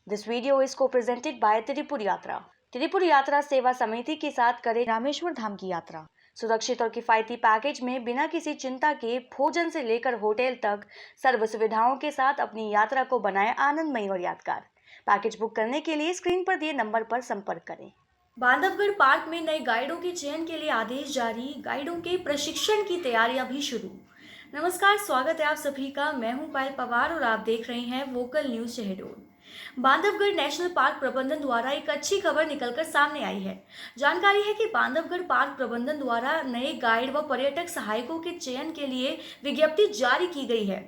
This video is co-presented by Tripura यात्रा। त्रिपुर यात्रा सेवा समिति के साथ करें रामेश्वर धाम की यात्रा। सुरक्षित और किफायती पैकेज में बिना किसी चिंता के भोजन से लेकर होटल तक सर्व सुविधाओं के साथ अपनी यात्रा को बनाएं आनंदमयी और यादगार। पैकेज बुक करने के लिए स्क्रीन पर दिए नंबर पर संपर्क करें। बांधवगढ़ पार्क में नए गाइडों के चयन के लिए आदेश जारी, गाइडों के प्रशिक्षण की तैयारियां भी शुरू। नमस्कार, स्वागत है आप सभी का। मैं हूं पायल पवार और आप देख रहे हैं vocal news Shahdol. Bandhavgarh national park प्रबंधन द्वारा एक अच्छी खबर निकलकर सामने आई है। जानकारी है कि बांधवगढ़ पार्क प्रबंधन द्वारा नए गाइड व पर्यटक सहायकों के चयन के लिए विज्ञप्ति जारी की गई है।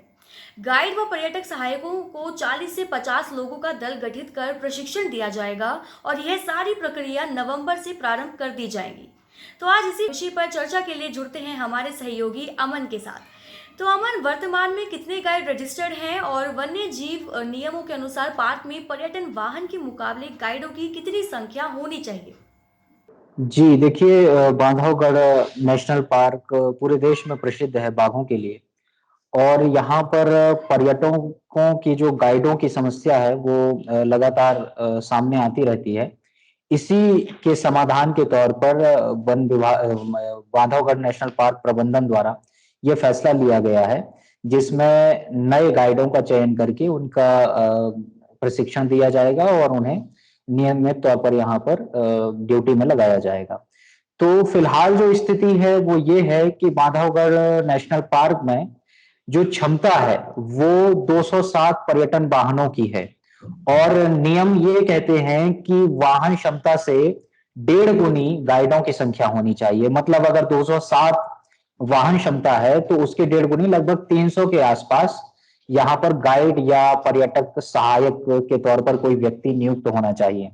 गाइड व पर्यटक सहायकों को 40 से 50 लोगों का दल गठित कर प्रशिक्षण दिया जाएगा और यह सारी प्रक्रिया नवंबर से प्रारंभ कर दी जाएगी। तो आज इसी विषय पर चर्चा के लिए जुड़ते हैं हमारे सहयोगी अमन के साथ। तो अमन, वर्तमान में कितने गाइड रजिस्टर्ड हैं और वन्य जीव नियमों के अनुसार पार्क में पर्यटन वाहन के मुकाबले गाइडों की कितनी संख्या होनी चाहिए? जी देखिए, बांधवगढ़ नेशनल पार्क पूरे देश में प्रसिद्ध है बाघों के लिए। और यहाँ पर पर्यटकों की जो गाइडों की समस्या है वो लगातार सामने आती रहती है। इसी के समाधान के तौर पर वन विभाग बांधवगढ़ नेशनल पार्क प्रबंधन द्वारा ये फैसला लिया गया है, जिसमें नए गाइडों का चयन करके उनका प्रशिक्षण दिया जाएगा और उन्हें नियमित तौर पर यहाँ पर ड्यूटी में लगाया जाएगा। तो फिलहाल जो स्थिति है वो ये है कि बांधवगढ़ नेशनल पार्क में जो क्षमता है वो 207 पर्यटन वाहनों की है और नियम ये कहते हैं कि वाहन क्षमता से 1.5 गुनी गाइडों की संख्या होनी चाहिए। मतलब अगर 207 वाहन क्षमता है तो उसके 1.5 गुनी लगभग 300 के आसपास यहाँ पर गाइड या पर्यटक सहायक के तौर पर कोई व्यक्ति नियुक्त होना चाहिए।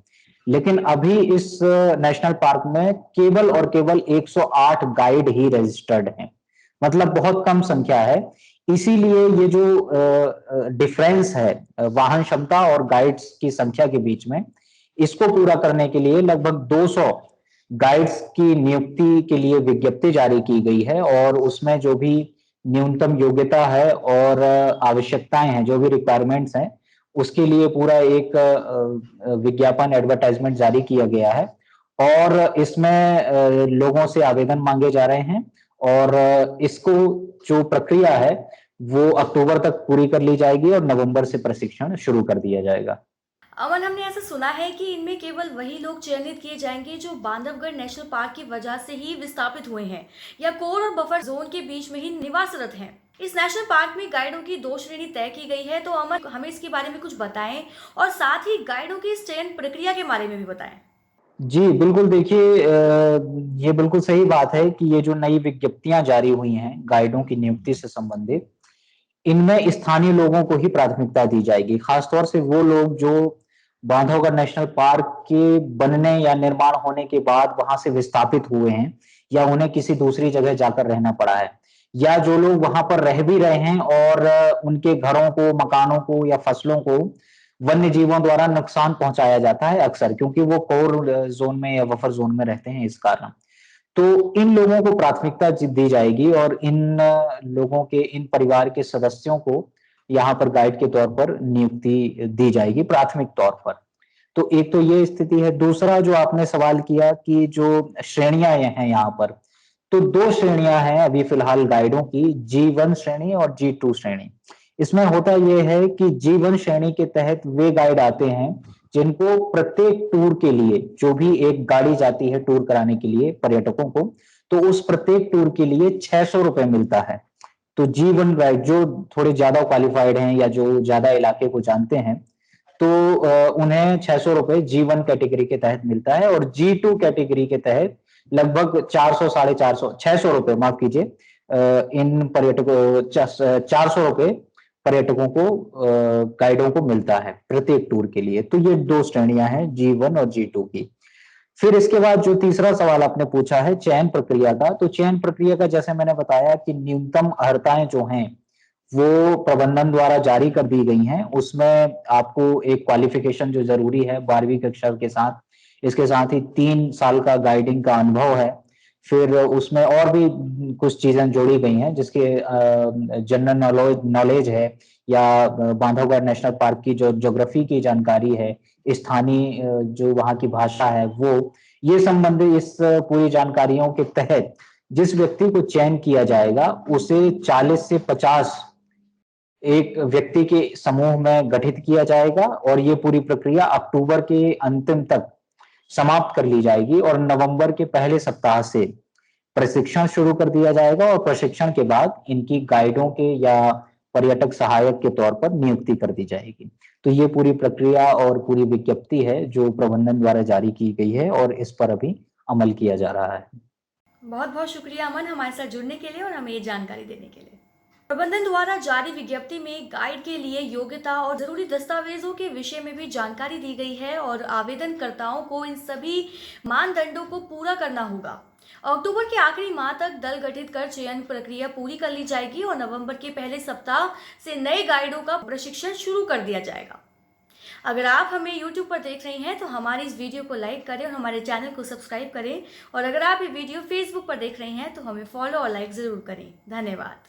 लेकिन अभी इस नेशनल पार्क में केवल और केवल 108 गाइड ही रजिस्टर्ड हैं। मतलब बहुत कम संख्या है। इसीलिए ये जो डिफरेंस है वाहन क्षमता और गाइड्स की संख्या के बीच में, इसको पूरा करने के लिए लगभग 200 गाइड्स की नियुक्ति के लिए विज्ञप्ति जारी की गई है और उसमें जो भी न्यूनतम योग्यता है और आवश्यकताएं हैं, जो भी रिक्वायरमेंट्स हैं, उसके लिए पूरा एक विज्ञापन एडवर्टाइजमेंट जारी किया गया है और इसमें लोगों से आवेदन मांगे जा रहे हैं और इसको जो प्रक्रिया है वो अक्टूबर तक पूरी कर ली जाएगी और नवंबर से प्रशिक्षण शुरू कर दिया जाएगा। अमन, हमने ऐसा सुना है कि इनमें केवल वही लोग चयनित किए जाएंगे जो बांधवगढ़ नेशनल पार्क की वजह से ही विस्थापित हुए हैं या कोर और बफर जोन के बीच में ही निवासरत हैं। इस नेशनल पार्क में गाइडों की 2 श्रेणी तय की गई है। तो अमन, हमें इसके बारे में कुछ बताएं और साथ ही गाइडों की इस चयन प्रक्रिया के बारे में भी बताएं। जी बिल्कुल, देखिए ये बिल्कुल सही बात है कि ये जो नई विज्ञप्तियां जारी हुई हैं गाइडों की नियुक्ति से संबंधित, इनमें स्थानीय लोगों को ही प्राथमिकता दी जाएगी। खासतौर से वो लोग जो बांधवगढ़ नेशनल पार्क के बनने या निर्माण होने के बाद वहां से विस्थापित हुए हैं या उन्हें किसी दूसरी जगह जाकर रहना पड़ा है, या जो लोग वहां पर रह भी रहे हैं और उनके घरों को, मकानों को या फसलों को वन्य जीवों द्वारा नुकसान पहुंचाया जाता है अक्सर, क्योंकि वो कोर जोन में या बफर जोन में रहते हैं। इस कारण तो इन लोगों को प्राथमिकता दी जाएगी और इन लोगों के, इन परिवार के सदस्यों को यहाँ पर गाइड के तौर पर नियुक्ति दी जाएगी प्राथमिक तौर पर। तो एक तो ये स्थिति है। दूसरा जो आपने सवाल किया कि जो श्रेणियां हैं यहाँ पर, तो 2 श्रेणियां हैं अभी फिलहाल गाइडों की, G1 श्रेणी और G2 श्रेणी। इसमें होता यह है कि G1 श्रेणी के तहत वे गाइड आते हैं जिनको प्रत्येक टूर के लिए, जो भी एक गाड़ी जाती है टूर कराने के लिए पर्यटकों को, तो उस प्रत्येक टूर के लिए 600 रुपए मिलता है। तो G1 गाइड जो थोड़े ज्यादा क्वालिफाइड हैं या जो ज्यादा इलाके को जानते हैं, तो उन्हें 600 रुपए G1 कैटेगरी के तहत मिलता है और G2 कैटेगरी के तहत लगभग 400, 450, 600 रुपए, माफ कीजिए, इन पर्यटकों 400 रुपए पर्यटकों को, गाइडों को मिलता है प्रत्येक टूर के लिए। तो ये 2 श्रेणियां हैं, G1 और G2 की। फिर इसके बाद जो तीसरा सवाल आपने पूछा है चयन प्रक्रिया का, तो चयन प्रक्रिया का जैसे मैंने बताया कि न्यूनतम अर्हताएं जो हैं वो प्रबंधन द्वारा जारी कर दी गई हैं। उसमें आपको एक क्वालिफिकेशन जो जरूरी है 12वीं कक्षा के साथ, इसके साथ ही 3 साल का गाइडिंग का अनुभव है। फिर उसमें और भी कुछ चीजें जोड़ी गई हैं जिसके जनरल नॉलेज है या बांधवगढ़ नेशनल पार्क की जो ज्योग्राफी की जानकारी है, स्थानीय जो वहाँ की भाषा है वो, ये संबंध इस पूरी जानकारियों के तहत जिस व्यक्ति को चयन किया जाएगा, उसे 40 से 50 एक व्यक्ति के समूह में गठित किया जाएगा और ये पूरी प्रक्रिया अक्टूबर के अंतिम तक समाप्त कर ली जाएगी और नवंबर के पहले सप्ताह से प्रशिक्षण शुरू कर दिया जाएगा और प्रशिक्षण के बाद इनकी गाइडों के या पर्यटक सहायक के तौर पर नियुक्ति कर दी जाएगी। तो ये पूरी प्रक्रिया और पूरी विज्ञप्ति है जो प्रबंधन द्वारा जारी की गई है और इस पर अभी अमल किया जा रहा है। बहुत बहुत शुक्रिया अमन, हमारे साथ जुड़ने के लिए और हमें ये जानकारी देने के लिए। प्रबंधन द्वारा जारी विज्ञप्ति में गाइड के लिए योग्यता और जरूरी दस्तावेजों के विषय में भी जानकारी दी गई है और आवेदनकर्ताओं को इन सभी मानदंडों को पूरा करना होगा। अक्टूबर के आखिरी माह तक दल गठित कर चयन प्रक्रिया पूरी कर ली जाएगी और नवंबर के पहले सप्ताह से नए गाइडों का प्रशिक्षण शुरू कर दिया जाएगा। अगर आप हमें YouTube पर देख रही हैं तो हमारी इस वीडियो को लाइक करें और हमारे चैनल को सब्सक्राइब करें, और अगर आप ये वीडियो Facebook पर देख रही हैं तो हमें फॉलो और लाइक ज़रूर करें। धन्यवाद।